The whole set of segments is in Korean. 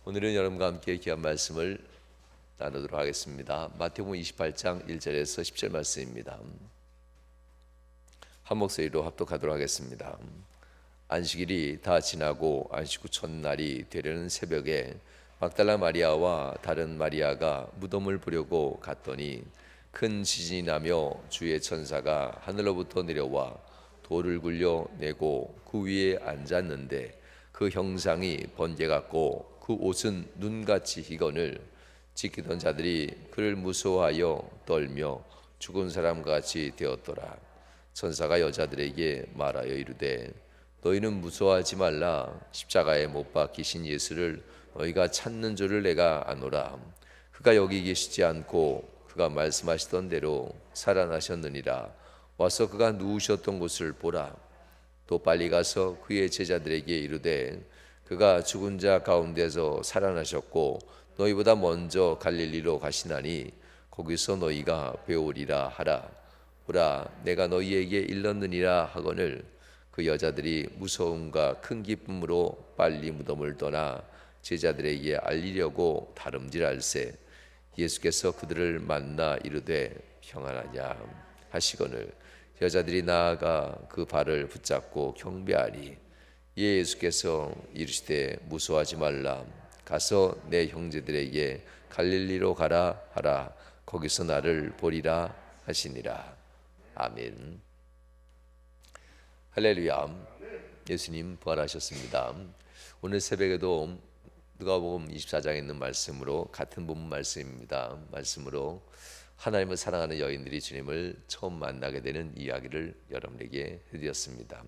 오늘은 여러분과 함께 귀한 말씀을 나누도록 하겠습니다. 마태복음 28장 1절에서 10절 말씀입니다. 한 목소리로 합독하도록 하겠습니다. 안식일이 다 지나고 안식 후 첫날이 되려는 새벽에 막달라 마리아와 다른 마리아가 무덤을 보려고 갔더니 큰 지진이 나며 주의 천사가 하늘로부터 내려와 돌을 굴려 내고 그 위에 앉았는데 그 형상이 번개 같고 그 옷은 눈같이 희건을 지키던 자들이 그를 무서워하여 떨며 죽은 사람과 같이 되었더라. 천사가 여자들에게 말하여 이르되 너희는 무서워하지 말라. 십자가에 못 박히신 예수를 너희가 찾는 줄을 내가 아노라. 그가 여기 계시지 않고 그가 말씀하시던 대로 살아나셨느니라. 와서 그가 누우셨던 곳을 보라. 또 빨리 가서 그의 제자들에게 이르되 그가 죽은 자 가운데서 살아나셨고 너희보다 먼저 갈릴리로 가시나니 거기서 너희가 배우리라 하라. 보라, 내가 너희에게 일렀느니라 하거늘 그 여자들이 무서움과 큰 기쁨으로 빨리 무덤을 떠나 제자들에게 알리려고 다름질할세. 예수께서 그들을 만나 이르되 평안하냐 하시거늘 여자들이 나아가 그 발을 붙잡고 경배하니 예수께서 이르시되 무서워하지 말라. 가서 내 형제들에게 갈릴리로 가라 하라. 거기서 나를 보리라 하시니라. 아멘. 할렐루야. 예수님 부활하셨습니다. 오늘 새벽에도 누가복음 24장에 있는 말씀으로 같은 본문 말씀입니다. 말씀으로 하나님을 사랑하는 여인들이 주님을 처음 만나게 되는 이야기를 여러분에게 해드렸습니다.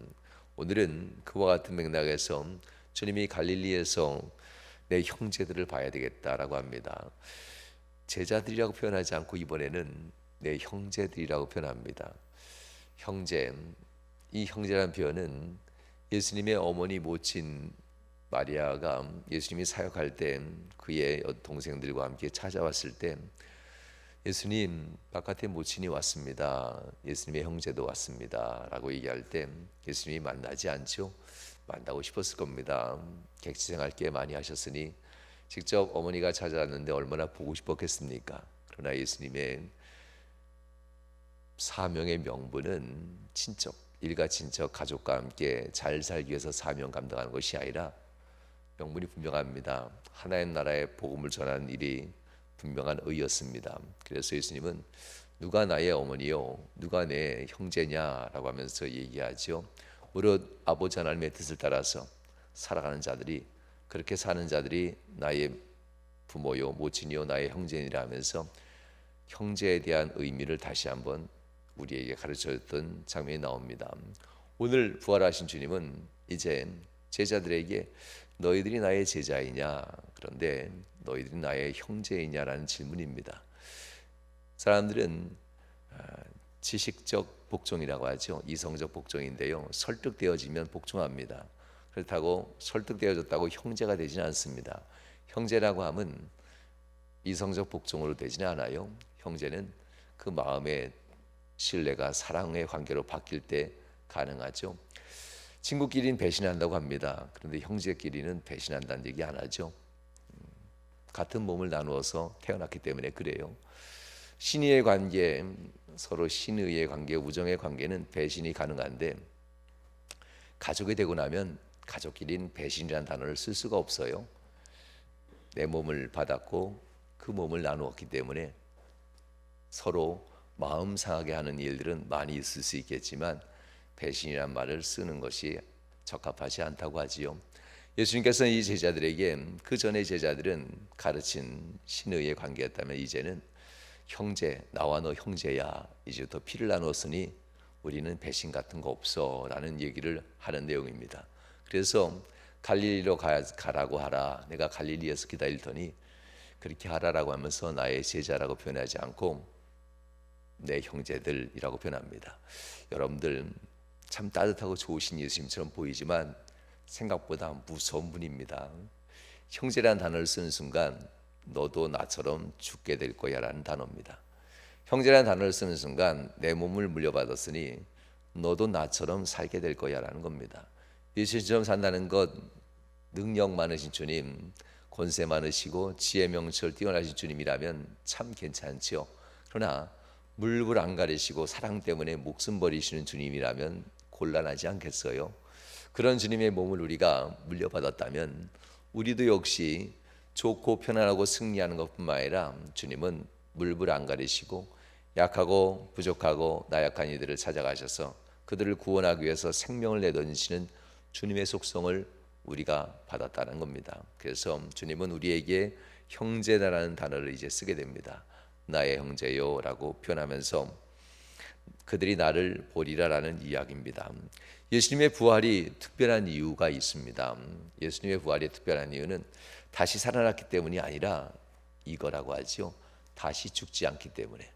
오늘은 그와 같은 맥락에서 주님이 갈릴리에서 내 형제들을 봐야 되겠다라고 합니다. 제자들이라고 표현하지 않고 이번에는 내 형제들이라고 표현합니다. 형제, 이 형제라는 표현은 예수님의 어머니 모친 마리아가 예수님이 사역할 때 그의 동생들과 함께 찾아왔을 때 예수님 바깥에 모친이 왔습니다. 예수님의 형제도 왔습니다. 라고 얘기할 때 예수님이 만나지 않죠. 만나고 싶었을 겁니다. 객지생활 꽤 많이 하셨으니 직접 어머니가 찾아왔는데 얼마나 보고 싶었겠습니까? 그러나 예수님의 사명의 명분은 친척, 일가 친척, 가족과 함께 잘 살기 위해서 사명 감당하는 것이 아니라 명분이 분명합니다. 하나님 나라의 복음을 전하는 일이 분명한 의였습니다. 그래서 예수님은 누가 나의 어머니요 누가 내 형제냐라고 하면서 얘기하죠. 무릇 아버지 하나님의 뜻을 따라서 살아가는 자들이, 그렇게 사는 자들이 나의 부모요 모친이요 나의 형제니라 하면서 형제에 대한 의미를 다시 한번 우리에게 가르쳐줬던 장면이 나옵니다. 오늘 부활하신 주님은 이제 제자들에게 너희들이 나의 제자이냐, 그런데 너희들이 나의 형제이냐라는 질문입니다. 사람들은 지식적 복종이라고 하죠. 이성적 복종인데요, 설득되어지면 복종합니다. 그렇다고 설득되어졌다고 형제가 되지는 않습니다. 형제라고 하면 이성적 복종으로 되지는 않아요. 형제는 그 마음의 신뢰가 사랑의 관계로 바뀔 때 가능하죠. 친구끼리는 배신한다고 합니다. 그런데 형제끼리는 배신한다는 얘기 안 하죠. 같은 몸을 나누어서 태어났기 때문에 그래요. 신의의 관계, 서로 신의의 관계, 우정의 관계는 배신이 가능한데 가족이 되고 나면 가족끼리는 배신이라는 단어를 쓸 수가 없어요. 내 몸을 받았고 그 몸을 나누었기 때문에 서로 마음 상하게 하는 일들은 많이 있을 수 있겠지만 배신이란 말을 쓰는 것이 적합하지 않다고 하지요. 예수님께서는 이 제자들에게 그 전에 제자들은 가르친 신의의 관계였다면 이제는 형제, 나와 너 형제야, 이제부터 피를 나눴으니 우리는 배신 같은 거 없어 라는 얘기를 하는 내용입니다. 그래서 갈릴리로 가라고 하라, 내가 갈릴리에서 기다릴 터니 그렇게 하라라고 하면서 나의 제자라고 표현하지 않고 내 형제들이라고 표현합니다. 여러분들 참 따뜻하고 좋으신 예수님처럼 보이지만 생각보다 무서운 분입니다. 형제라는 단어를 쓰는 순간 너도 나처럼 죽게 될 거야 라는 단어입니다. 형제라는 단어를 쓰는 순간 내 몸을 물려받았으니 너도 나처럼 살게 될 거야 라는 겁니다. 예수님처럼 산다는 것, 능력 많으신 주님, 권세 많으시고 지혜 명철 뛰어나신 주님이라면 참 괜찮지요. 그러나 물불 안 가리시고 사랑 때문에 목숨 버리시는 주님이라면 곤란하지 않겠어요? 그런 주님의 몸을 우리가 물려받았다면 우리도 역시 좋고 편안하고 승리하는 것뿐만 아니라 주님은 물불 안 가리시고 약하고 부족하고 나약한 이들을 찾아가셔서 그들을 구원하기 위해서 생명을 내던지시는 주님의 속성을 우리가 받았다는 겁니다. 그래서 주님은 우리에게 형제다라는 단어를 이제 쓰게 됩니다. 나의 형제요 라고 표현하면서 그들이 나를 보리라라는 이야기입니다. 예수님의 부활이 특별한 이유가 있습니다. 예수님의 부활이 특별한 이유는 다시 살아났기 때문이 아니라 이거라고 하죠. 다시 죽지 않기 때문에.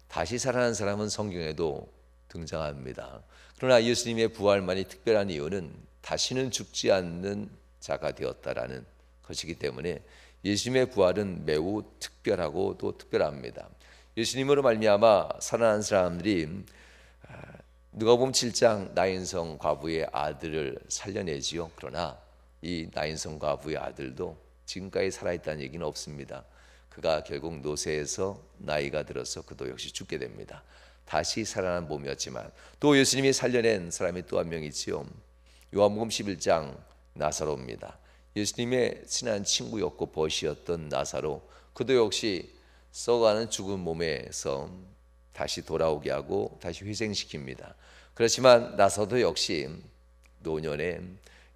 다시 살아난 사람은 성경에도 등장합니다. 그러나 예수님의 부활만이 특별한 이유는 다시는 죽지 않는 자가 되었다라는 것이기 때문에 예수님의 부활은 매우 특별하고 또 특별합니다. 예수님으로 말미암아 살아난 사람들이 누가복음 7장 나인성 과부의 아들을 살려내지요. 그러나 이 나인성 과부의 아들도 지금까지 살아있다는 얘기는 없습니다. 그가 결국 노새에서 나이가 들어서 그도 역시 죽게 됩니다. 다시 살아난 몸이었지만 또 예수님이 살려낸 사람이 또 한 명 있지요. 요한복음 11장 나사로입니다. 예수님의 친한 친구였고 벗이었던 나사로, 그도 역시 썩어가는 죽은 몸에서 다시 돌아오게 하고 다시 회생시킵니다. 그렇지만 나사도 역시 노년에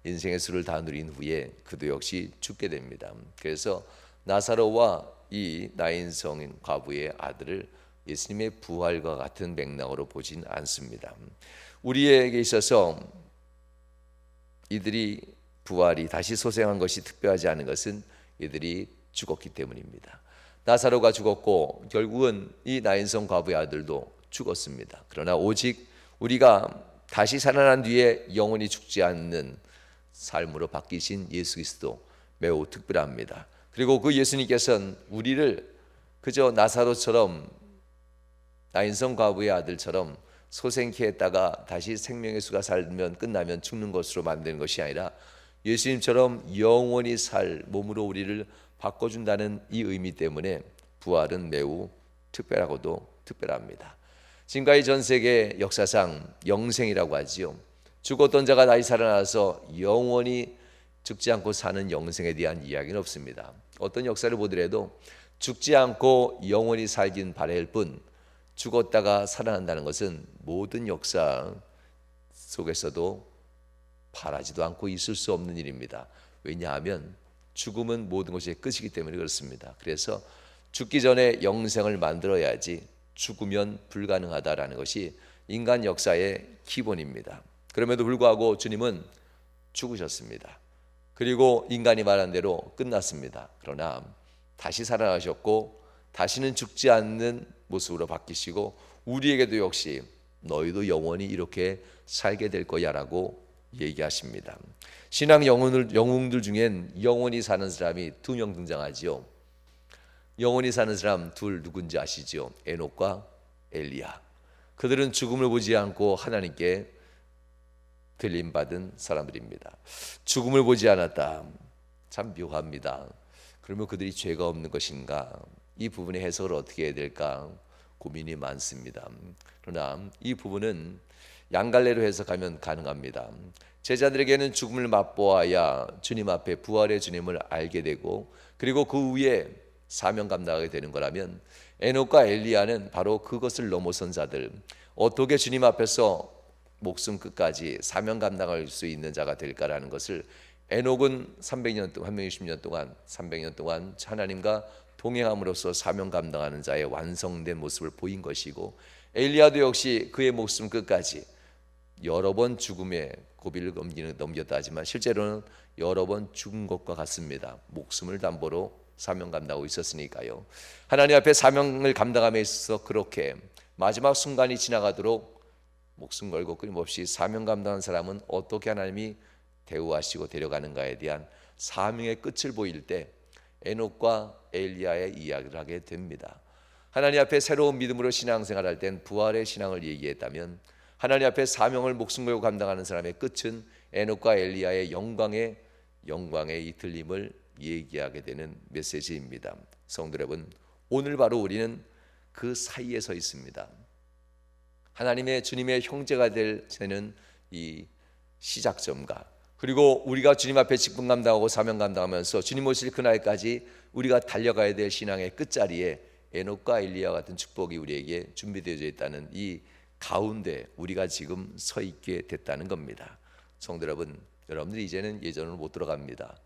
인생의 수를 다 누린 후에 그도 역시 죽게 됩니다. 그래서 나사로와 이 나인성 과부의 아들을 예수님의 부활과 같은 맥락으로 보진 않습니다. 우리에게 있어서 이들이 부활이 다시 소생한 것이 특별하지 않은 것은 이들이 죽었기 때문입니다. 나사로가 죽었고 결국은 이 나인성 과부의 아들도 죽었습니다. 그러나 오직 우리가 다시 살아난 뒤에 영원히 죽지 않는 삶으로 바뀌신 예수 그리스도 매우 특별합니다. 그리고 그 예수님께서는 우리를 그저 나사로처럼 나인성 과부의 아들처럼 소생케 했다가 다시 생명의 수가 살면 끝나면 죽는 것으로 만드는 것이 아니라 예수님처럼 영원히 살 몸으로 우리를 바꿔준다는 이 의미 때문에 부활은 매우 특별하고도 특별합니다. 지금까지 전 세계 역사상 영생이라고 하지요. 죽었던 자가 다시 살아나서 영원히 죽지 않고 사는 영생에 대한 이야기는 없습니다. 어떤 역사를 보더라도 죽지 않고 영원히 살긴 바랄 뿐 죽었다가 살아난다는 것은 모든 역사 속에서도 바라지도 않고 있을 수 없는 일입니다. 왜냐하면 죽음은 모든 것의 끝이기 때문에 그렇습니다. 그래서 죽기 전에 영생을 만들어야지 죽으면 불가능하다라는 것이 인간 역사의 기본입니다. 그럼에도 불구하고 주님은 죽으셨습니다. 그리고 인간이 말한 대로 끝났습니다. 그러나 다시 살아나셨고 다시는 죽지 않는 모습으로 바뀌시고 우리에게도 역시 너희도 영원히 이렇게 살게 될 거야 라고 얘기하십니다. 신앙 영웅들 중엔 영원히 사는 사람이 두 명 등장하지요. 영원히 사는 사람 둘 누군지 아시죠? 에녹과 엘리야. 그들은 죽음을 보지 않고 하나님께 들림받은 사람들입니다. 죽음을 보지 않았다. 참 묘합니다. 그러면 그들이 죄가 없는 것인가? 이 부분의 해석을 어떻게 해야 될까 고민이 많습니다. 그러나 이 부분은 양갈래로 해석하면 가능합니다. 제자들에게는 죽음을 맛보아야 주님 앞에 부활의 주님을 알게 되고 그리고 그 위에 사명 감당하게 되는 거라면 에녹과 엘리야는 바로 그것을 넘어선 자들, 어떻게 주님 앞에서 목숨 끝까지 사명 감당할 수 있는 자가 될까라는 것을 에녹은 300년 동안 360년 동안 300년 동안 하나님과 동행함으로써 사명 감당하는 자의 완성된 모습을 보인 것이고 엘리야도 역시 그의 목숨 끝까지 여러 번 죽음의 고비를 넘겼다 하지만 실제로는 여러 번 죽은 것과 같습니다. 목숨을 담보로 사명 감당하고 있었으니까요. 하나님 앞에 사명을 감당함에 있어서 그렇게 마지막 순간이 지나가도록 목숨 걸고 끊임없이 사명 감당한 사람은 어떻게 하나님이 대우하시고 데려가는가에 대한 사명의 끝을 보일 때 에녹과 엘리야의 이야기를 하게 됩니다. 하나님 앞에 새로운 믿음으로 신앙생활할 땐 부활의 신앙을 얘기했다면 하나님 앞에 사명을 목숨 걸고 감당하는 사람의 끝은 에녹과 엘리야의 영광의 이 들림을 얘기하게 되는 메시지입니다. 성도 여러분, 오늘 바로 우리는 그 사이에 서 있습니다. 하나님의 주님의 형제가 될 새는 이 시작점과, 그리고 우리가 주님 앞에 직분 감당하고 사명 감당하면서 주님 오실 그날까지 우리가 달려가야 될 신앙의 끝자리에 에녹과 엘리야 같은 축복이 우리에게 준비되어져 있다는 이 가운데 우리가 지금 서 있게 됐다는 겁니다. 성도 여러분, 여러분들이 이제는 예전으로 못 돌아갑니다.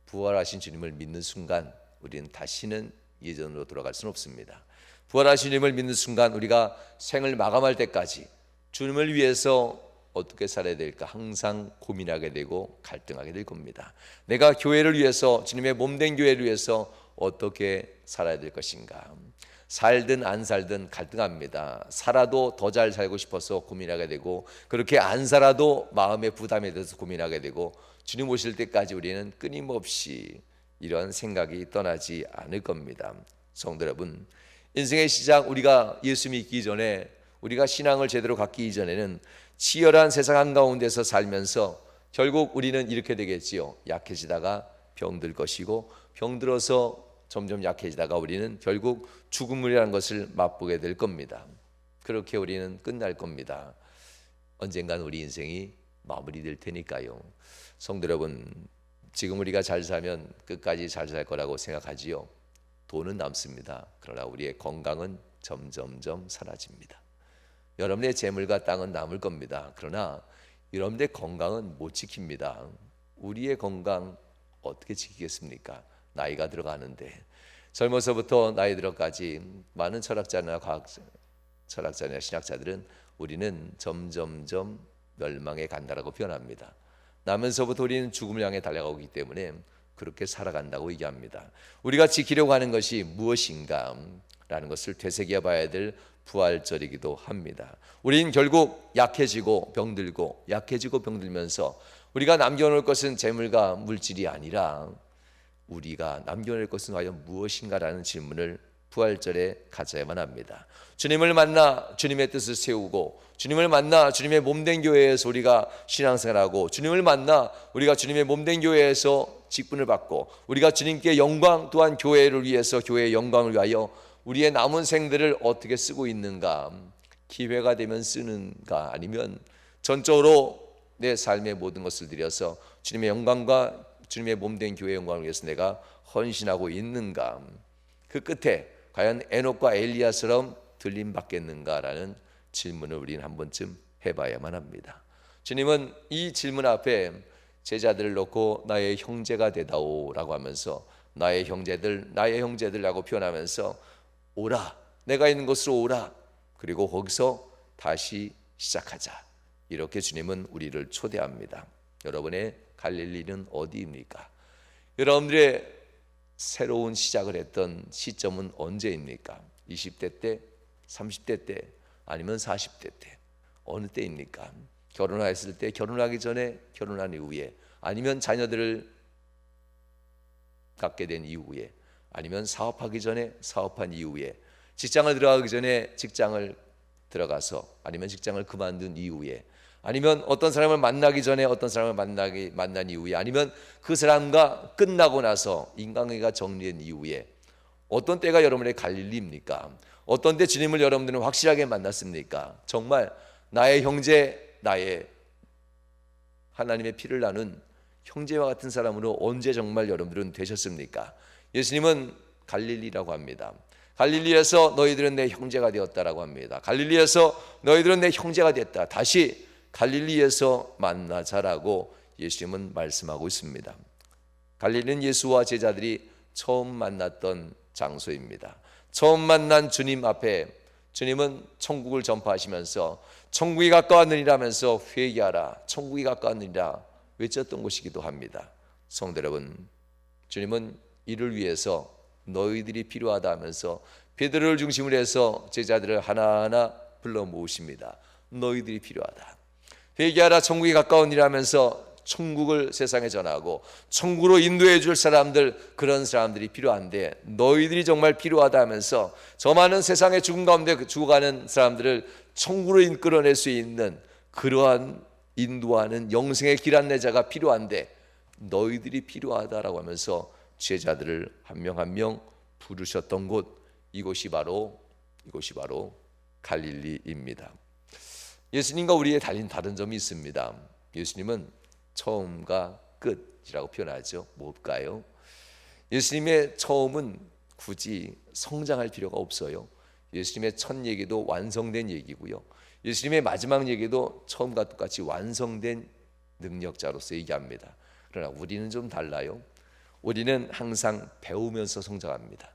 부활하신 주님을 믿는 순간 우리는 다시는 예전으로 돌아갈 수는 없습니다. 부활하신 주님을 믿는 순간 우리가 생을 마감할 때까지 주님을 위해서 어떻게 살아야 될까 항상 고민하게 되고 갈등하게 될 겁니다. 내가 교회를 위해서, 주님의 몸된 교회를 위해서 어떻게 살아야 될 것인가. 살든 안 살든 갈등합니다. 살아도 더 잘 살고 싶어서 고민하게 되고, 그렇게 안 살아도 마음의 부담에 대해서 고민하게 되고, 주님 오실 때까지 우리는 끊임없이 이런 생각이 떠나지 않을 겁니다. 성도 여러분, 인생의 시작, 우리가 예수 믿기 전에, 우리가 신앙을 제대로 갖기 이전에는 치열한 세상 한가운데서 살면서 결국 우리는 이렇게 되겠지요. 약해지다가 병들 것이고, 병들어서 점점 약해지다가 우리는 결국 죽음이라는 것을 맛보게 될 겁니다. 그렇게 우리는 끝날 겁니다. 언젠간 우리 인생이 마무리될 테니까요. 성도 여러분, 지금 우리가 잘 살면 끝까지 잘 살 거라고 생각하지요. 돈은 남습니다. 그러나 우리의 건강은 점점점 사라집니다. 여러분의 재물과 땅은 남을 겁니다. 그러나 여러분의 건강은 못 지킵니다. 우리의 건강 어떻게 지키겠습니까? 나이가 들어가는데, 젊어서부터 나이 들어까지 많은 철학자나 철학자나 신학자들은 우리는 점점점 멸망에 간다라고 표현합니다. 나면서부터 우리는 죽음을 향해 달려가고 있기 때문에 그렇게 살아간다고 얘기합니다. 우리가 지키려고 하는 것이 무엇인가 라는 것을 되새겨 봐야 될 부활절이기도 합니다. 우리는 결국 약해지고 병들고, 약해지고 병들면서 우리가 남겨놓을 것은 재물과 물질이 아니라 우리가 남겨낼 것은 과연 무엇인가라는 질문을 부활절에 가져야만 합니다. 주님을 만나 주님의 뜻을 세우고, 주님을 만나 주님의 몸된 교회에서 우리가 신앙생활하고, 주님을 만나 우리가 주님의 몸된 교회에서 직분을 받고, 우리가 주님께 영광, 또한 교회를 위해서 교회의 영광을 위하여 우리의 남은 생들을 어떻게 쓰고 있는가, 기회가 되면 쓰는가, 아니면 전적으로 내 삶의 모든 것을 들여서 주님의 영광과 주님의 몸된 교회의 영광을 위해서 내가 헌신하고 있는가. 그 끝에 과연 에녹과 엘리야처럼 들림 받겠는가라는 질문을 우리는 한 번쯤 해봐야만 합니다. 주님은 이 질문 앞에 제자들을 놓고 나의 형제가 되다오라고 하면서 나의 형제들라고 표현하면서 오라, 내가 있는 곳으로 오라, 그리고 거기서 다시 시작하자, 이렇게 주님은 우리를 초대합니다. 여러분의 갈릴리는 어디입니까? 여러분들의 새로운 시작을 했던 시점은 언제입니까? 20대 때, 30대 때, 아니면 40대 때, 어느 때입니까? 결혼했을 때, 결혼하기 전에, 결혼한 이후에, 아니면 자녀들을 갖게 된 이후에, 아니면 사업하기 전에, 사업한 이후에, 직장을 들어가기 전에 직장을 들어가서, 아니면 직장을 그만둔 이후에, 아니면 어떤 사람을 만나기 전에 어떤 사람을 만난 이후에, 아니면 그 사람과 끝나고 나서 인간관계가 정리된 이후에, 어떤 때가 여러분의 갈릴리입니까? 어떤 때 주님을 여러분들은 확실하게 만났습니까? 정말 나의 형제, 나의 하나님의 피를 나눈 형제와 같은 사람으로 언제 정말 여러분들은 되셨습니까? 예수님은 갈릴리라고 합니다. 갈릴리에서 너희들은 내 형제가 되었다라고 합니다. 갈릴리에서 너희들은 내 형제가 됐다. 다시 갈릴리에서 만나자라고 예수님은 말씀하고 있습니다. 갈릴리는 예수와 제자들이 처음 만났던 장소입니다. 처음 만난 주님 앞에 주님은 천국을 전파하시면서 천국이 가까웠느니라면서 회개하라, 천국이 가까웠느니라 외쳤던 곳이기도 합니다. 성도 여러분, 주님은 이를 위해서 너희들이 필요하다 하면서 베드로를 중심으로 해서 제자들을 하나하나 불러 모으십니다. 너희들이 필요하다. 회개하라, 천국이 가까우니라면서 천국을 세상에 전하고 천국으로 인도해 줄 사람들, 그런 사람들이 필요한데 너희들이 정말 필요하다 하면서 저 많은 세상의 죽음 가운데 죽어가는 사람들을 천국으로 이끌어낼 수 있는 그러한 인도하는 영생의 길 안내자가 필요한데 너희들이 필요하다라고 하면서 제자들을 한 명 한 명 부르셨던 곳, 이곳이 바로 갈릴리입니다. 예수님과 우리의 다른 점이 있습니다. 예수님은 처음과 끝이라고 표현하죠. 뭘까요? 예수님의 처음은 굳이 성장할 필요가 없어요. 예수님의 첫 얘기도 완성된 얘기고요. 예수님의 마지막 얘기도 처음과 똑같이 완성된 능력자로서 얘기합니다. 그러나 우리는 좀 달라요. 우리는 항상 배우면서 성장합니다.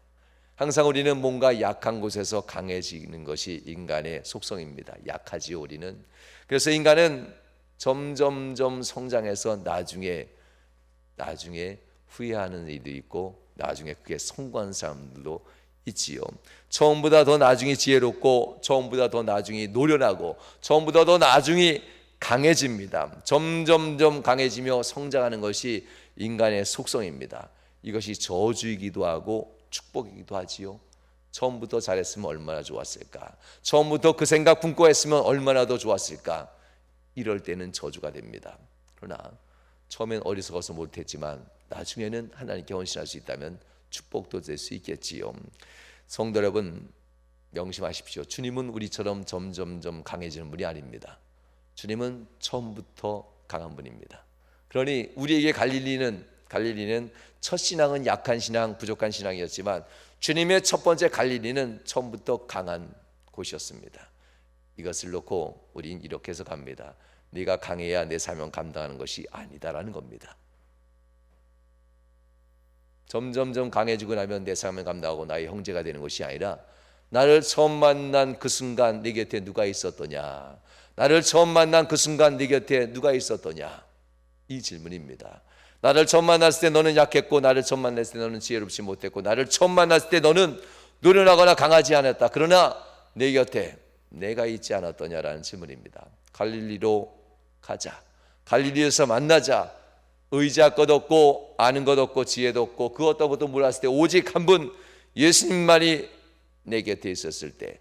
항상 우리는 뭔가 약한 곳에서 강해지는 것이 인간의 속성입니다. 약하지요, 우리는. 그래서 인간은 점점점 성장해서 나중에 후회하는 일도 있고 나중에 그게 성공한 사람들도 있지요. 처음보다 더 나중에 지혜롭고 처음보다 더 나중에 노련하고 처음보다 더 나중에 강해집니다. 점점점 강해지며 성장하는 것이 인간의 속성입니다. 이것이 저주이기도 하고 축복이기도 하지요. 처음부터 잘했으면 얼마나 좋았을까. 처음부터 그 생각 품고 했으면 얼마나 더 좋았을까. 이럴 때는 저주가 됩니다. 그러나 처음엔 어리석어서 못했지만 나중에는 하나님께 헌신할 수 있다면 축복도 될 수 있겠지요. 성도 여러분, 명심하십시오. 주님은 우리처럼 점점점 강해지는 분이 아닙니다. 주님은 처음부터 강한 분입니다. 그러니 우리에게 갈릴리는 첫 신앙은 약한 신앙, 부족한 신앙이었지만 주님의 첫 번째 갈릴리는 처음부터 강한 곳이었습니다. 이것을 놓고 우린 이렇게 해서 갑니다. 네가 강해야 내 사명 감당하는 것이 아니다라는 겁니다. 점점점 강해지고 나면 내 사명을 감당하고 나의 형제가 되는 것이 아니라 나를 처음 만난 그 순간 네 곁에 누가 있었더냐, 나를 처음 만난 그 순간 네 곁에 누가 있었더냐, 이 질문입니다. 나를 처음 만났을 때 너는 약했고 나를 처음 만났을 때 너는 지혜롭지 못했고 나를 처음 만났을 때 너는 노련하거나 강하지 않았다. 그러나 내 곁에 내가 있지 않았더냐라는 질문입니다. 갈릴리로 가자. 갈릴리에서 만나자. 의지할 것 없고 아는 것 없고 지혜도 없고 그 어떤 것도 몰랐을 때 오직 한 분 예수님만이 내 곁에 있었을 때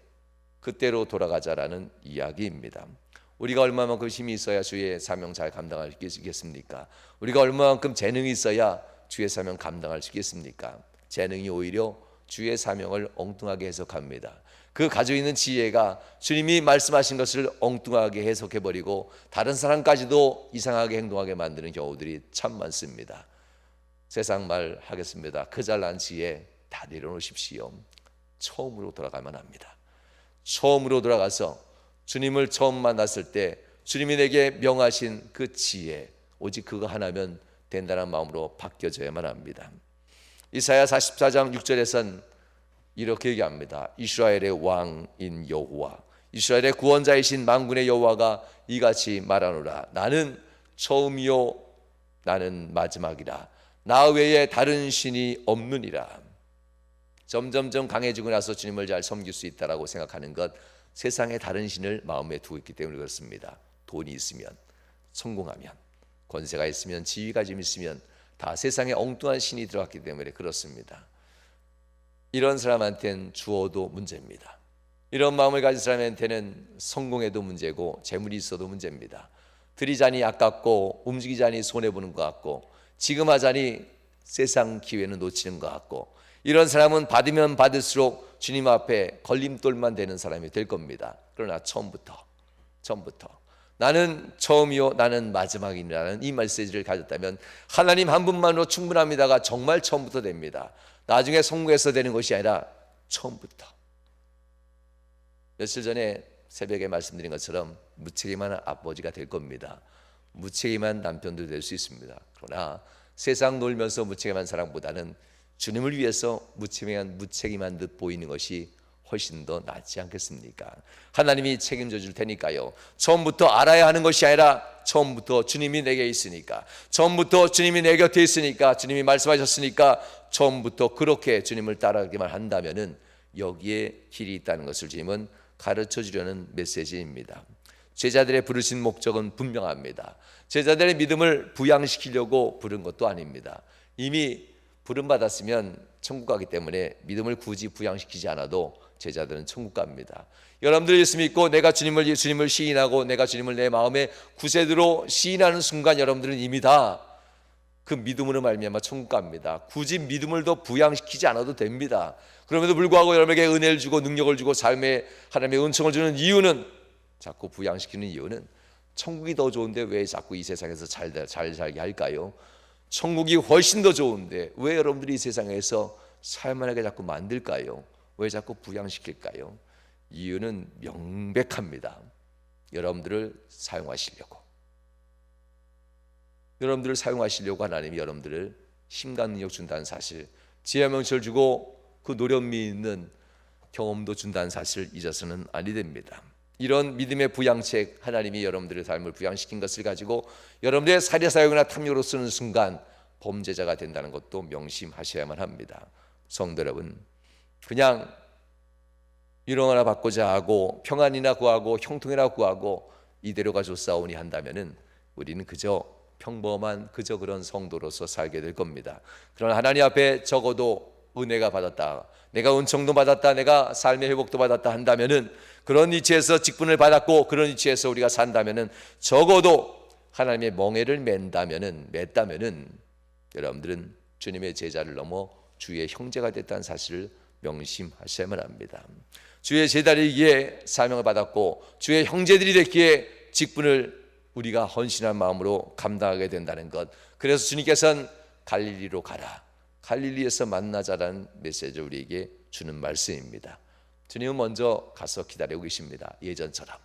그때로 돌아가자라는 이야기입니다. 우리가 얼마만큼 힘이 있어야 주의 사명 잘 감당할 수 있겠습니까? 우리가 얼마만큼 재능이 있어야 주의 사명 감당할 수 있겠습니까? 재능이 오히려 주의 사명을 엉뚱하게 해석합니다. 그 가지고 있는 지혜가 주님이 말씀하신 것을 엉뚱하게 해석해버리고 다른 사람까지도 이상하게 행동하게 만드는 경우들이 참 많습니다. 세상 말 하겠습니다. 그 잘난 지혜 다 내려놓으십시오. 처음으로 돌아가면 합니다. 처음으로 돌아가서 주님을 처음 만났을 때 주님이 내게 명하신 그 지혜, 오직 그거 하나면 된다는 마음으로 바뀌어져야만 합니다. 이사야 44장 6절에선 이렇게 얘기합니다. 이스라엘의 왕인 여호와, 이스라엘의 구원자이신 만군의 여호와가 이같이 말하노라. 나는 처음이요 나는 마지막이라. 나 외에 다른 신이 없느니라. 점점점 강해지고 나서 주님을 잘 섬길 수 있다라고 생각하는 것, 세상에 다른 신을 마음에 두고 있기 때문에 그렇습니다. 돈이 있으면, 성공하면, 권세가 있으면, 지위가 좀 있으면 다 세상에 엉뚱한 신이 들어왔기 때문에 그렇습니다. 이런 사람한테는 주어도 문제입니다. 이런 마음을 가진 사람한테는 성공해도 문제고 재물이 있어도 문제입니다. 들이자니 아깝고 움직이자니 손해보는 것 같고 지금 하자니 세상 기회는 놓치는 것 같고 이런 사람은 받으면 받을수록 주님 앞에 걸림돌만 되는 사람이 될 겁니다. 그러나 처음부터 나는 처음이요 나는 마지막이라는 이 메시지를 가졌다면 하나님 한 분만으로 충분합니다가 정말 처음부터 됩니다. 나중에 성공해서 되는 것이 아니라 처음부터. 며칠 전에 새벽에 말씀드린 것처럼 무책임한 아버지가 될 겁니다. 무책임한 남편도 될 수 있습니다. 그러나 세상 놀면서 무책임한 사람보다는 주님을 위해서 무책임한 듯 보이는 것이 훨씬 더 낫지 않겠습니까? 하나님이 책임져 줄 테니까요. 처음부터 알아야 하는 것이 아니라 처음부터 주님이 내게 있으니까, 처음부터 주님이 내 곁에 있으니까, 주님이 말씀하셨으니까 처음부터 그렇게 주님을 따라가기만 한다면은 여기에 길이 있다는 것을 주님은 가르쳐 주려는 메시지입니다. 제자들의 부르신 목적은 분명합니다. 제자들의 믿음을 부양시키려고 부른 것도 아닙니다. 이미 부름받았으면 천국 가기 때문에 믿음을 굳이 부양시키지 않아도 제자들은 천국 갑니다. 여러분들이 예수 믿고 내가 주님을 시인하고 내가 주님을 내 마음의 구세주로 시인하는 순간 여러분들은 이미 다 그 믿음으로 말미암아 천국 갑니다. 굳이 믿음을 더 부양시키지 않아도 됩니다. 그럼에도 불구하고 여러분에게 은혜를 주고 능력을 주고 삶에 하나님의 은총을 주는 이유는, 자꾸 부양시키는 이유는 천국이 더 좋은데 왜 자꾸 이 세상에서 잘 살게 할까요? 천국이 훨씬 더 좋은데 왜 여러분들이 이 세상에서 살만하게 자꾸 만들까요? 왜 자꾸 부양시킬까요? 이유는 명백합니다. 여러분들을 사용하시려고. 여러분들을 사용하시려고 하나님이 여러분들을 힘과 능력 준다는 사실, 지혜와 명철 주고 그 노련미 있는 경험도 준다는 사실을 잊어서는 아니 됩니다. 이런 믿음의 부양책, 하나님이 여러분들의 삶을 부양시킨 것을 가지고 여러분들의 살해사역이나 탐욕으로 쓰는 순간 범죄자가 된다는 것도 명심하셔야만 합니다. 성도 여러분, 그냥 유령 하나 받고자 하고 평안이나 구하고 형통이나 구하고 이대로가 좋사오니 한다면은 우리는 그저 평범한 그저 그런 성도로서 살게 될 겁니다. 그러나 하나님 앞에 적어도 은혜가 받았다, 내가 은총도 받았다, 내가 삶의 회복도 받았다 한다면은, 그런 위치에서 직분을 받았고 그런 위치에서 우리가 산다면은, 적어도 하나님의 멍에를 맸다면은 여러분들은 주님의 제자를 넘어 주의 형제가 됐다는 사실을 명심하셔야만 합니다. 주의 제자이기에 사명을 받았고 주의 형제들이 됐기에 직분을 우리가 헌신한 마음으로 감당하게 된다는 것. 그래서 주님께서는 갈릴리로 가라, 갈릴리에서 만나자라는 메시지를 우리에게 주는 말씀입니다. 주님은 먼저 가서 기다리고 계십니다. 예전처럼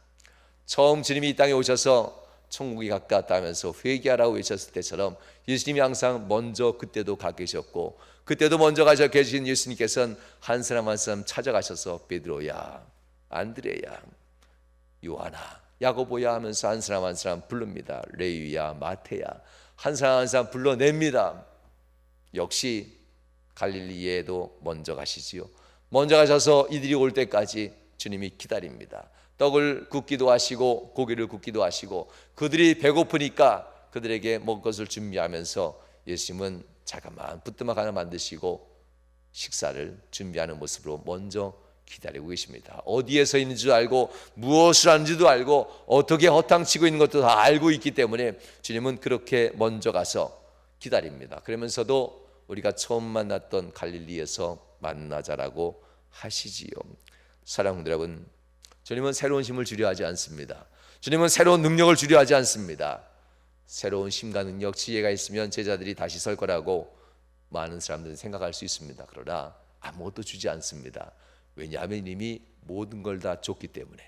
처음 주님이 이 땅에 오셔서 천국이 가까웠다 하면서 회개하라고 외쳤을 때처럼 예수님이 항상 먼저 그때도 가 계셨고, 그때도 먼저 가셔 계신 예수님께서는 한 사람 한 사람 찾아가셔서 베드로야, 안드레야, 요하나, 야고보야 하면서 한 사람 한 사람 부릅니다. 레위야, 마태야, 한 사람 한 사람 불러냅니다. 역시 갈릴리에도 먼저 가시지요. 먼저 가셔서 이들이 올 때까지 주님이 기다립니다. 떡을 굽기도 하시고 고기를 굽기도 하시고, 그들이 배고프니까 그들에게 먹을 것을 준비하면서 예수님은 잠깐만 부뚜막 하나 만드시고 식사를 준비하는 모습으로 먼저 기다리고 계십니다. 어디에 서 있는지도 알고 무엇을 하는지도 알고 어떻게 허탕치고 있는 것도 다 알고 있기 때문에 주님은 그렇게 먼저 가서 기다립니다. 그러면서도 우리가 처음 만났던 갈릴리에서 만나자라고 하시지요. 사랑하는 여러분, 주님은 새로운 힘을 주려 하지 않습니다. 주님은 새로운 능력을 주려 하지 않습니다. 새로운 힘과 능력, 지혜가 있으면 제자들이 다시 설 거라고 많은 사람들은 생각할 수 있습니다. 그러나 아무것도 주지 않습니다. 왜냐하면 이미 모든 걸 다 줬기 때문에.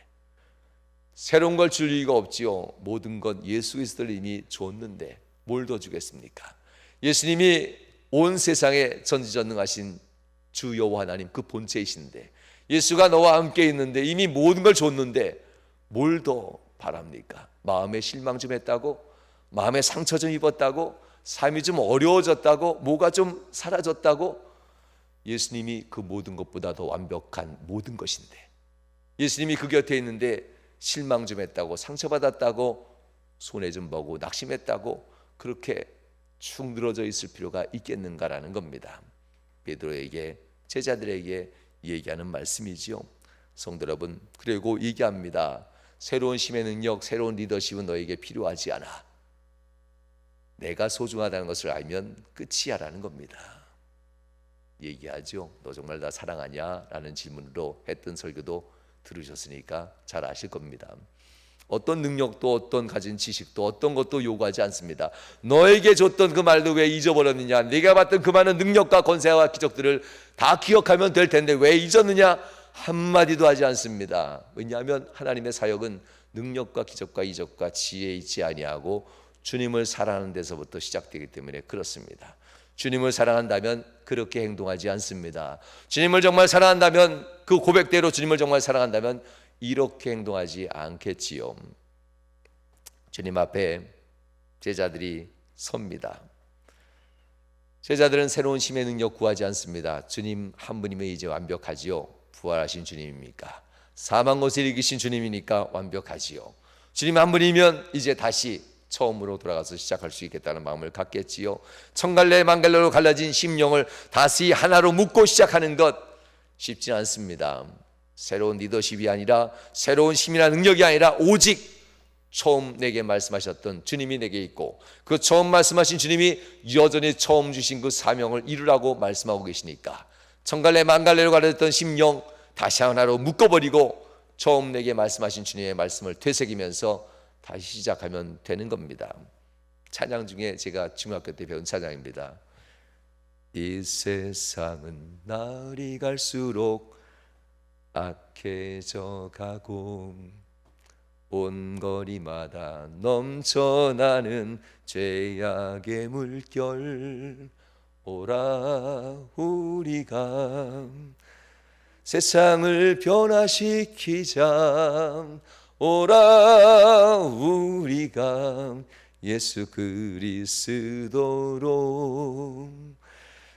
새로운 걸 줄 이유가 없지요. 모든 것 예수 그리스도를 이미 줬는데 뭘 더 주겠습니까? 예수님이 온 세상에 전지전능하신 주 여호와 하나님, 그 본체이신데, 예수가 너와 함께 있는데 이미 모든 걸 줬는데 뭘 더 바랍니까? 마음에 실망 좀 했다고? 마음에 상처 좀 입었다고? 삶이 좀 어려워졌다고? 뭐가 좀 사라졌다고? 예수님이 그 모든 것보다 더 완벽한 모든 것인데, 예수님이 그 곁에 있는데 실망 좀 했다고, 상처받았다고, 손해 좀 보고 낙심했다고 그렇게 축 늘어져 있을 필요가 있겠는가라는 겁니다. 베드로에게, 제자들에게 얘기하는 말씀이지요. 성도 여러분, 그리고 얘기합니다. 새로운 힘의 능력, 새로운 리더십은 너에게 필요하지 않아. 내가 소중하다는 것을 알면 끝이야라는 겁니다. 얘기하죠. 너 정말 나 사랑하냐? 라는 질문으로 했던 설교도 들으셨으니까 잘 아실 겁니다. 어떤 능력도 어떤 가진 지식도 어떤 것도 요구하지 않습니다. 너에게 줬던 그 말도 왜 잊어버렸느냐? 네가 봤던 그 많은 능력과 권세와 기적들을 다 기억하면 될 텐데 왜 잊었느냐? 한마디도 하지 않습니다. 왜냐하면 하나님의 사역은 능력과 기적과 이적과 지혜에 있지 아니하고 주님을 사랑하는 데서부터 시작되기 때문에 그렇습니다. 주님을 사랑한다면 그렇게 행동하지 않습니다. 주님을 정말 사랑한다면, 그 고백대로 주님을 정말 사랑한다면 이렇게 행동하지 않겠지요. 주님 앞에 제자들이 섭니다. 제자들은 새로운 힘의 능력 구하지 않습니다. 주님 한 분이면 이제 완벽하지요. 부활하신 주님입니까? 사망 것을 이기신 주님이니까 완벽하지요. 주님 한 분이면 이제 다시 처음으로 돌아가서 시작할 수 있겠다는 마음을 갖겠지요. 천갈래 만갈래로 갈라진 심령을 다시 하나로 묶고 시작하는 것 쉽지 않습니다. 새로운 리더십이 아니라, 새로운 힘이나 능력이 아니라 오직 처음 내게 말씀하셨던 주님이 내게 있고, 그 처음 말씀하신 주님이 여전히 처음 주신 그 사명을 이루라고 말씀하고 계시니까 천갈래 만갈래로 가려던 심령 다시 하나로 묶어버리고 처음 내게 말씀하신 주님의 말씀을 되새기면서 다시 시작하면 되는 겁니다. 찬양 중에 제가 중학교 때 배운 찬양입니다. 이 세상은 날이 갈수록 악해져 가고 온 거리마다 넘쳐나는 죄악의 물결. 오라 우리가 세상을 변화시키자. 오라 우리가 예수 그리스도로.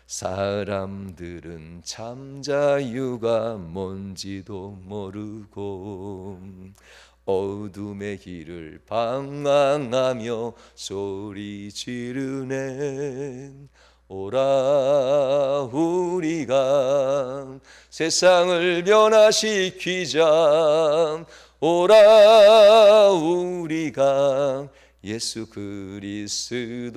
사람들은 참 자유가 뭔지도 모르고 어둠의 길을 방황하며 소리 지르네. 오라 우리가 세상을 변화시키자. 오라 우리가 예수 그리스도로.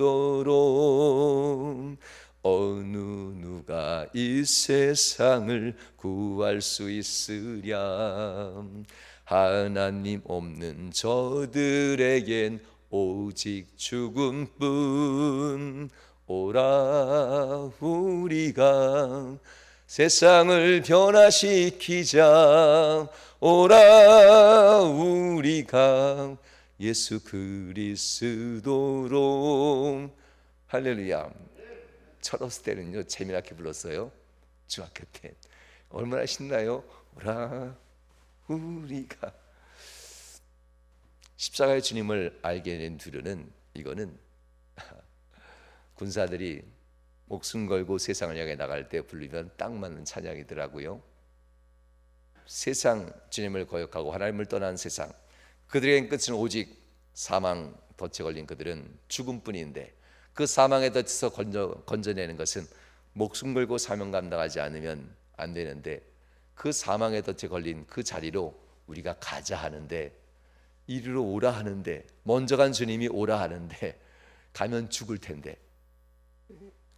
어느 누가 이 세상을 구할 수 있으랴. 하나님 없는 저들에겐 오직 죽음뿐. 오라 우리가 세상을 변화시키자. 오라 우리가 예수 그리스도로. 할렐루야. 철없을 때는요 재미나게 불렀어요. 중학교 때 얼마나 신나요. 오라 우리가. 십자가의 주님을 알게 된 뒤로는 이거는 군사들이 목숨 걸고 세상을 향해 나갈 때 부르면 딱 맞는 찬양이더라고요. 세상 주님을 거역하고 하나님을 떠난 세상, 그들의 끝은 오직 사망 덫에 걸린 그들은 죽음뿐인데, 그 사망의 덫에서 건져내는 것은 목숨 걸고 사명 감당하지 않으면 안 되는데, 그 사망의 덫에 걸린 그 자리로 우리가 가자 하는데, 이리로 오라 하는데, 먼저 간 주님이 오라 하는데 가면 죽을 텐데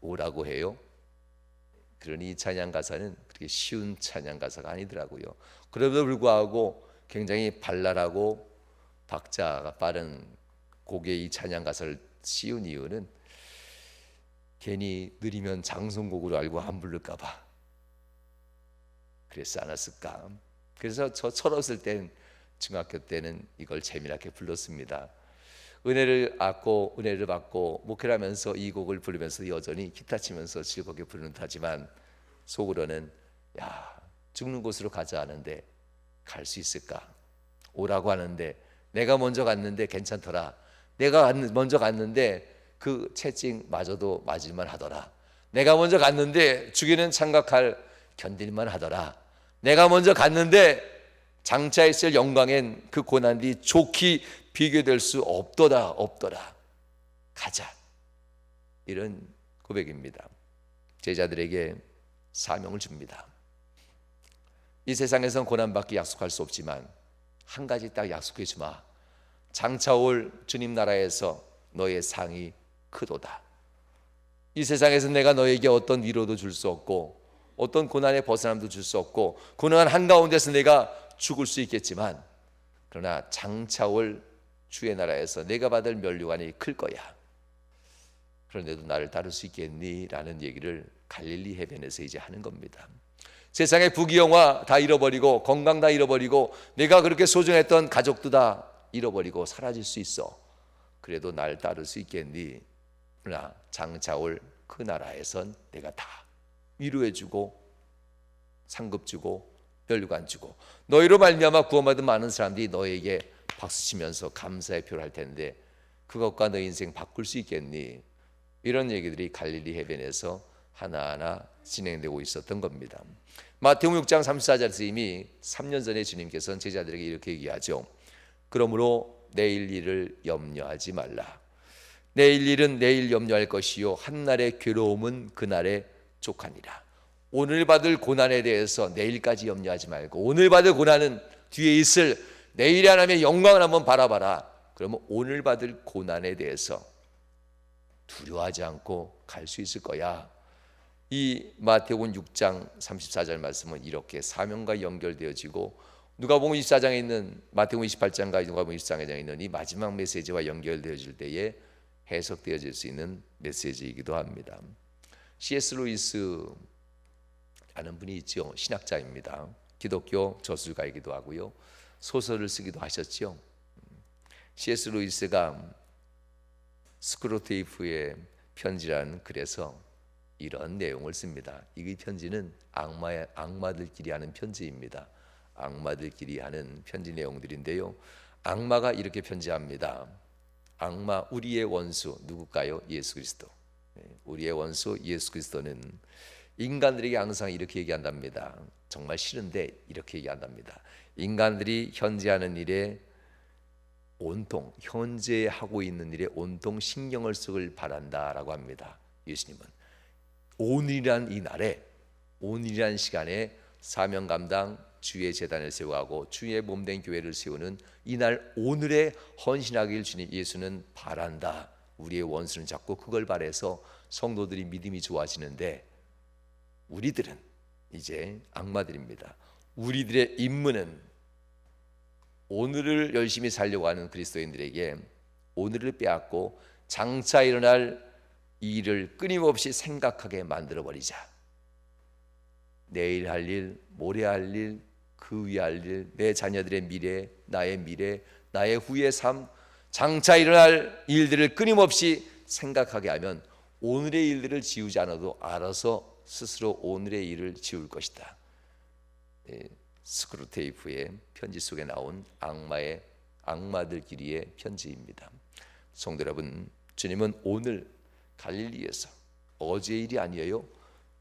오라고 해요. 그러니 이 찬양 가사는 그렇게 쉬운 찬양 가사가 아니더라고요. 그럼에도 불구하고 굉장히 발랄하고 박자가 빠른 곡의 이 찬양 가사를 씌운 이유는 괜히 느리면 장송곡으로 알고 안 부를까 봐 그랬지 않았을까. 그래서 저 철없을 땐, 중학교 때는 이걸 재미나게 불렀습니다. 은혜를 받고 목회를 하면서 이 곡을 부르면서 여전히 기타 치면서 즐겁게 부르는 듯하지만 속으로는 야, 죽는 곳으로 가자 하는데 갈 수 있을까? 오라고 하는데 내가 먼저 갔는데 괜찮더라. 내가 먼저 갔는데 그 채찍마저도 맞을만 하더라. 내가 먼저 갔는데 죽이는 창각할 견딜만 하더라. 내가 먼저 갔는데 장차 있을 영광엔 그 고난이 좋게 비교될 수 없더라. 가자. 이런 고백입니다. 제자들에게 사명을 줍니다. 이 세상에선 고난받기 약속할 수 없지만 한 가지 딱 약속해 주마. 장차 올 주님 나라에서 너의 상이 크도다. 이 세상에서 내가 너에게 어떤 위로도 줄 수 없고 어떤 고난의 벗어남도 줄 수 없고 고난 한가운데서 내가 죽을 수 있겠지만, 그러나 장차 올 주의 나라에서 내가 받을 면류관이 클 거야. 그런데도 나를 따를 수 있겠니? 라는 얘기를 갈릴리 해변에서 이제 하는 겁니다. 세상의 부귀영화 다 잃어버리고 건강 다 잃어버리고 내가 그렇게 소중했던 가족도 다 잃어버리고 사라질 수 있어. 그래도 날 따를 수 있겠니? 그러나 장차 올 그 나라에선 내가 다 위로해주고 상급 주고 면류관 주고 너희로 말미암아 구원받은 많은 사람들이 너에게 박수치면서 감사의 표를 할 텐데 그것과 너 인생 바꿀 수 있겠니? 이런 얘기들이 갈릴리 해변에서 하나하나 진행되고 있었던 겁니다. 마태복음 6장 34절에서 이미 3년 전에 주님께서는 제자들에게 이렇게 얘기하죠. 그러므로 내일 일을 염려하지 말라. 내일 일은 내일 염려할 것이요 한날의 괴로움은 그날의 족하니라. 오늘 받을 고난에 대해서 내일까지 염려하지 말고 오늘 받을 고난은 뒤에 있을 내일의 하나님의 영광을 한번 바라봐라. 그러면 오늘 받을 고난에 대해서 두려워하지 않고 갈 수 있을 거야. 이 마태복음 6장 34절 말씀은 이렇게 사명과 연결되어지고 누가복음 24장에 있는 마태복음 28장과 누가복음 24장에 있는 이 마지막 메시지와 연결되어질 때에 해석되어질 수 있는 메시지이기도 합니다. C.S. 루이스라는 분이 있죠. 신학자입니다. 기독교 저술가이기도 하고요. 소설을 쓰기도 하셨죠. C.S. 루이스가 스크루테이프의 편지라는 글에서 이런 내용을 씁니다. 이 편지는 악마들끼리 하는 편지입니다. 악마들끼리 하는 편지 내용들인데요. 악마가 이렇게 편지합니다. 악마, 우리의 원수 누굴까요? 예수 그리스도. 우리의 원수 예수 그리스도는 인간들에게 항상 이렇게 얘기한답니다. 정말 싫은데 이렇게 얘기한답니다. 인간들이 현재 하는 일에 온통, 현재 하고 있는 일에 온통 신경을 쓰길 바란다라고 합니다. 예수님은 오늘이란 이 날에, 오늘이란 시간에 사명 감당 주의 제단을 세워가고 주의 몸된 교회를 세우는 이날 오늘에 헌신하길 주님 예수는 바란다. 우리의 원수는 자꾸 그걸 바라서 성도들이 믿음이 좋아지는데 우리들은 이제 악마들입니다. 우리들의 임무는 오늘을 열심히 살려고 하는 그리스도인들에게 오늘을 빼앗고 장차 일어날 이 일을 끊임없이 생각하게 만들어버리자. 내일 할 일, 모레 할 일, 그 위에 할 일, 내 자녀들의 미래, 나의 후의 삶, 장차 일어날 일들을 끊임없이 생각하게 하면 오늘의 일들을 지우지 않아도 알아서 스스로 오늘의 일을 지울 것이다. 스크루테이프의 편지 속에 나온 악마들끼리의 편지입니다. 성도 여러분, 주님은 오늘 갈릴리에서 어제 일이 아니에요.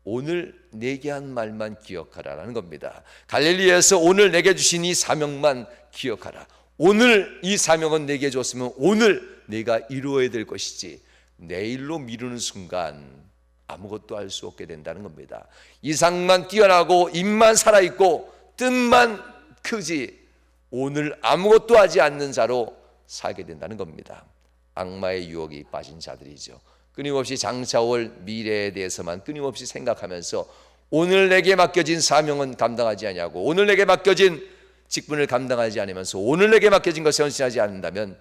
오늘 내게 한 말만 기억하라라는 겁니다. 갈릴리에서 오늘 내게 주신 이 사명만 기억하라. 오늘 이 사명은 내게 줬으면 오늘 내가 이루어야 될 것이지 내일로 미루는 순간 아무것도 할 수 없게 된다는 겁니다. 이상만 뛰어나고 입만 살아있고 뜻만 크지 오늘 아무것도 하지 않는 자로 살게 된다는 겁니다. 악마의 유혹이 빠진 자들이죠. 끊임없이 장차 올 미래에 대해서만 끊임없이 생각하면서 오늘 내게 맡겨진 사명은 감당하지 아니하고 오늘 내게 맡겨진 직분을 감당하지 않으면서 오늘 내게 맡겨진 것을 헌신하지 않는다면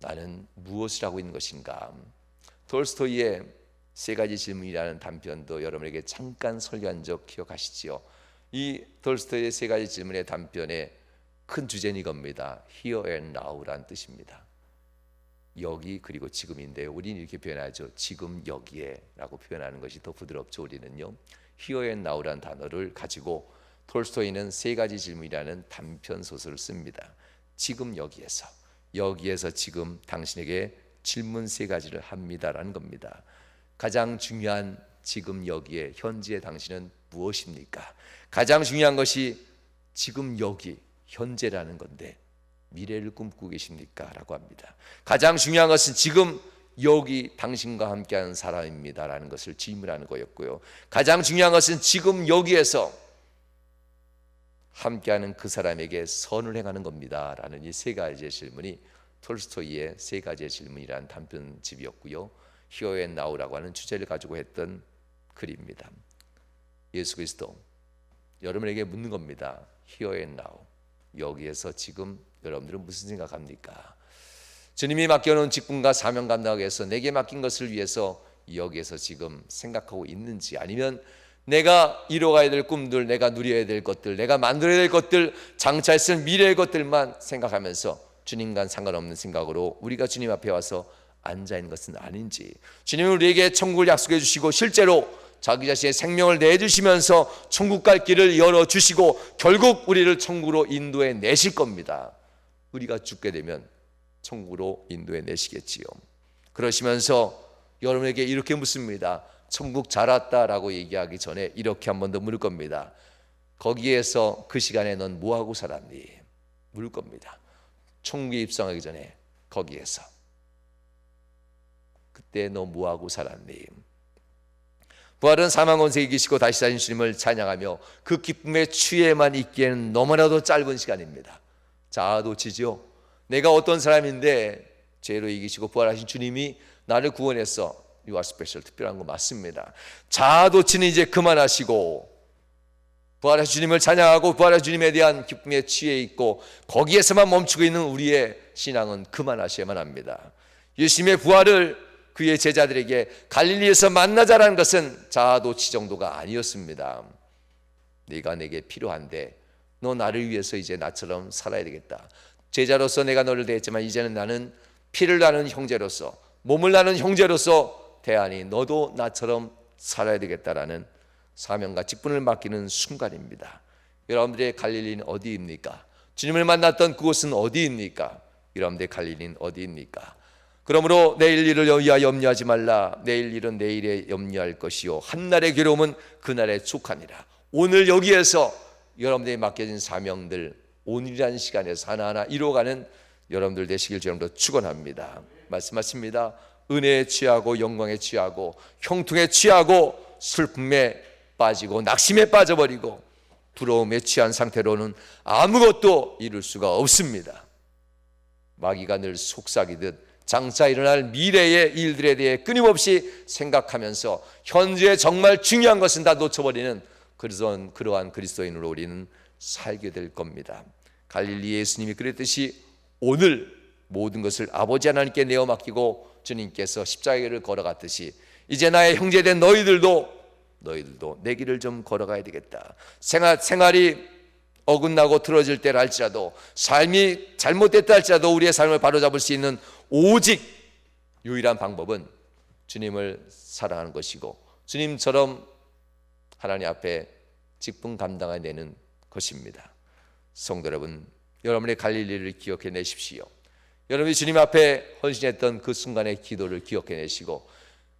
나는 무엇을 하고 있는 것인가? 톨스토이의 세 가지 질문이라는 단편도 여러분에게 잠깐 설교한 적 기억하시지요? 이 톨스토이의 세 가지 질문의 단편의 큰 주제는 이겁니다. Here and now라는 뜻입니다. 여기 그리고 지금인데요. 우리는 이렇게 표현하죠. 지금 여기에 라고 표현하는 것이 더 부드럽죠. 우리는요. Here and now라는 단어를 가지고 톨스토이는 세 가지 질문이라는 단편 소설을 씁니다. 지금 여기에서 지금 당신에게 질문 세 가지를 합니다라는 겁니다. 가장 중요한 지금 여기에 현재의 당신은 무엇입니까? 가장 중요한 것이 지금 여기 현재라는 건데 미래를 꿈꾸고 계십니까? 라고 합니다. 가장 중요한 것은 지금 여기 당신과 함께하는 사람입니다 라는 것을 질문하는 거였고요. 가장 중요한 것은 지금 여기에서 함께하는 그 사람에게 선을 행하는 겁니다 라는 이 세 가지의 질문이 톨스토이의 세 가지의 질문이라는 단편집이었고요. Here and Now라고 하는 주제를 가지고 했던 글입니다. 예수 그리스도 여러분에게 묻는 겁니다. Here and Now 여기에서 지금 여러분들은 무슨 생각합니까? 주님이 맡겨놓은 직분과 사명 감당하기 위해서 내게 맡긴 것을 위해서 여기에서 지금 생각하고 있는지 아니면 내가 이뤄가야 될 꿈들, 내가 누려야 될 것들, 내가 만들어야 될 것들, 장차 있을 미래의 것들만 생각하면서 주님과 상관없는 생각으로 우리가 주님 앞에 와서 앉아있는 것은 아닌지 주님은 우리에게 천국을 약속해 주시고 실제로 자기 자신의 생명을 내주시면서 천국 갈 길을 열어주시고 결국 우리를 천국으로 인도해 내실 겁니다. 우리가 죽게 되면 천국으로 인도해 내시겠지요. 그러시면서 여러분에게 이렇게 묻습니다. 천국 잘 왔다라고 얘기하기 전에 이렇게 한 번 더 물을 겁니다. 거기에서 그 시간에 넌 뭐하고 살았니? 물을 겁니다. 천국에 입성하기 전에 거기에서 그때 너 뭐하고 살았니? 부활은 사망 권세에 이기시고 다시 사신 주님을 찬양하며 그 기쁨의 추에만 있기에는 너무나도 짧은 시간입니다. 자, 놓치죠? 내가 어떤 사람인데 죄로 이기시고 부활하신 주님이 나를 구원했어. You are special. 특별한 거 맞습니다. 자아도취는 이제 그만하시고 부활하신 주님을 찬양하고 부활하신 주님에 대한 기쁨에 취해 있고 거기에서만 멈추고 있는 우리의 신앙은 그만하셔야만 합니다. 예수님의 부활을 그의 제자들에게 갈릴리에서 만나자라는 것은 자아도취 정도가 아니었습니다. 네가 내게 필요한데 너 나를 위해서 이제 나처럼 살아야 되겠다. 제자로서 내가 너를 대했지만 이제는 나는 피를 나는 형제로서 몸을 나는 형제로서 대하니 너도 나처럼 살아야 되겠다라는 사명과 직분을 맡기는 순간입니다. 여러분들의 갈릴리는 어디입니까? 주님을 만났던 그곳은 어디입니까? 여러분들의 갈릴리는 어디입니까? 그러므로 내일 일을 위하여 염려하지 말라. 내일 일은 내일에 염려할 것이요 한날의 괴로움은 그날에 족하니라. 오늘 여기에서 여러분들이 맡겨진 사명들 오늘이라는 시간에서 하나하나 이루어가는 여러분들 되시길 주님으로 축원합니다. 말씀하십니다. 은혜에 취하고 영광에 취하고 형통에 취하고 슬픔에 빠지고 낙심에 빠져버리고 부러움에 취한 상태로는 아무것도 이룰 수가 없습니다. 마귀가 늘 속삭이듯 장차 일어날 미래의 일들에 대해 끊임없이 생각하면서 현재 정말 중요한 것은 다 놓쳐버리는 그러한 그리스도인으로 우리는 살게 될 겁니다. 갈릴리 예수님이 그랬듯이 오늘 모든 것을 아버지 하나님께 내어 맡기고 주님께서 십자가를 걸어갔듯이 이제 나의 형제된 너희들도 내 길을 좀 걸어가야 되겠다. 생활이 어긋나고 틀어질 때라 할지라도 삶이 잘못됐다 할지라도 우리의 삶을 바로잡을 수 있는 오직 유일한 방법은 주님을 사랑하는 것이고 주님처럼 하나님 앞에 직분 감당해내는 것입니다. 성도 여러분, 여러분의 갈릴리를 기억해내십시오. 여러분이 주님 앞에 헌신했던 그 순간의 기도를 기억해내시고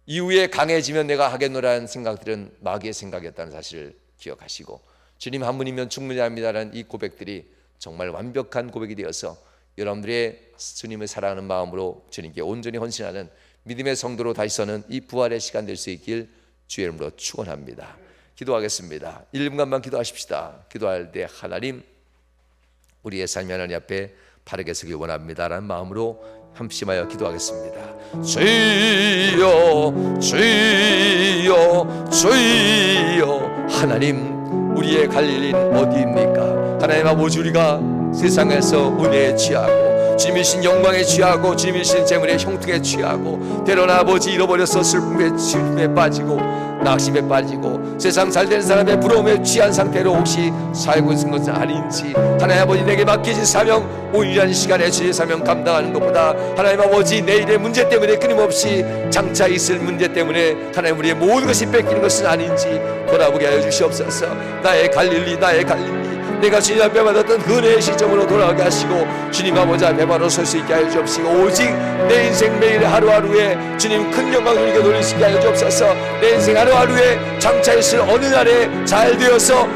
이후에 강해지면 내가 하겠노라는 생각들은 마귀의 생각이었다는 사실을 기억하시고 주님 한 분이면 충분히 합니다라는 이 고백들이 정말 완벽한 고백이 되어서 여러분들의 주님을 사랑하는 마음으로 주님께 온전히 헌신하는 믿음의 성도로 다시서는 이 부활의 시간 될 수 있길 주의 이름으로 축원합니다. 기도하겠습니다. 1분간만 기도하십시다. 기도할 때 하나님, 우리의 삶이 하나님 앞에 바르게 서길 원합니다라는 마음으로 함심하여 기도하겠습니다. 주여 주여 주여. 하나님, 우리의 갈릴리는 어디입니까? 하나님 아버지, 우리가 세상에서 은혜에 취하고 주님이신 영광에 취하고 주님이신 재물에 형통에 취하고 때로는 아버지 잃어버려서 슬픔에 빠지고 낙심에 빠지고 세상 잘되는 사람의 부러움에 취한 상태로 혹시 살고 있는 것은 아닌지 하나님 아버지, 내게 맡겨진 사명 오늘이라는 시간에 주의 사명 감당하는 것보다 하나님 아버지 내일의 문제 때문에 끊임없이 장차 있을 문제 때문에 하나님 우리의 모든 것이 뺏기는 것은 아닌지 돌아보게 하여 주시옵소서. 나의 갈릴리 내가 주님 앞에 받았던 그 은혜의 시점으로 돌아가게 하시고 주님 아버지 앞에 바로 설 수 있게 하여 주옵시고 오직 내 인생 매일 하루하루에 주님 큰 영광을 누리게 돌릴 수 있게 하여 주옵소서. 내 인생 하루하루에 장차 있을 어느 날에 잘 되어서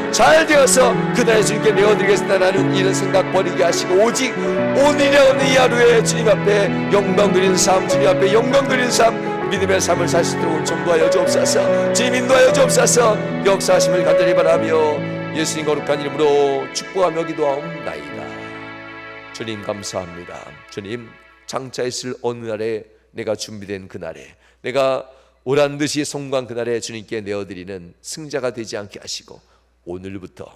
그날에 주님께 내어드리겠다라는 이런 생각 버리게 하시고 오직 오늘이라는 이 하루에 주님 앞에 영광 드리는 삶, 주님 앞에 영광 드리는 삶, 믿음의 삶을 살 수 있도록 전도하여 주옵소서. 주님 인도하여 주옵소서. 역사하심을 간절히 바라며 예수님 거룩한 이름으로 축복하며 기도하옵나이다. 주님 감사합니다. 주님, 장차 있을 어느 날에 내가 준비된 그날에 내가 오란 듯이 송구한 그날에 주님께 내어드리는 승자가 되지 않게 하시고 오늘부터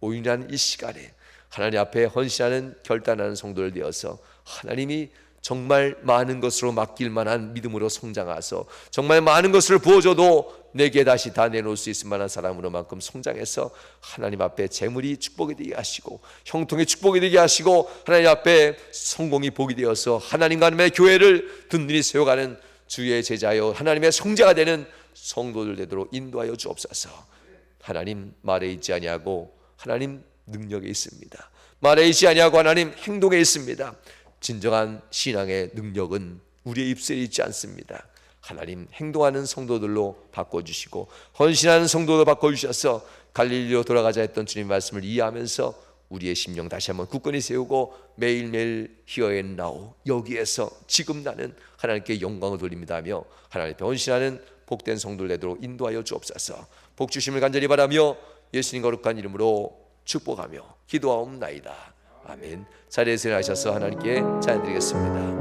오늘이라는 이 시간에 하나님 앞에 헌신하는 결단하는 성도를 되어서 하나님이 정말 많은 것으로 맡길 만한 믿음으로 성장하서 정말 많은 것을 부어줘도 내게 다시 다 내놓을 수 있을 만한 사람으로만큼 성장해서 하나님 앞에 재물이 축복이 되게 하시고 형통이 축복이 되게 하시고 하나님 앞에 성공이 복이 되어서 하나님과 하나님의 교회를 든든히 세워가는 주의 제자여 하나님의 성자가 되는 성도들 되도록 인도하여 주옵소서. 하나님, 말에 있지 아니하고 하나님 능력에 있습니다. 말에 있지 아니하고 하나님 행동에 있습니다. 진정한 신앙의 능력은 우리의 입술에 있지 않습니다. 하나님, 행동하는 성도들로 바꿔주시고 헌신하는 성도도 바꿔주셔서 갈릴리로 돌아가자 했던 주님 말씀을 이해하면서 우리의 심령 다시 한번 굳건히 세우고 매일매일 Here and Now, 여기에서 지금 나는 하나님께 영광을 돌립니다 하며 하나님 앞에 헌신하는 복된 성도를 되도록 인도하여 주옵소서. 복 주심을 간절히 바라며 예수님 거룩한 이름으로 축복하며 기도하옵나이다. 아멘. 자리에서 일어나셔서 하나님께 찬양드리겠습니다.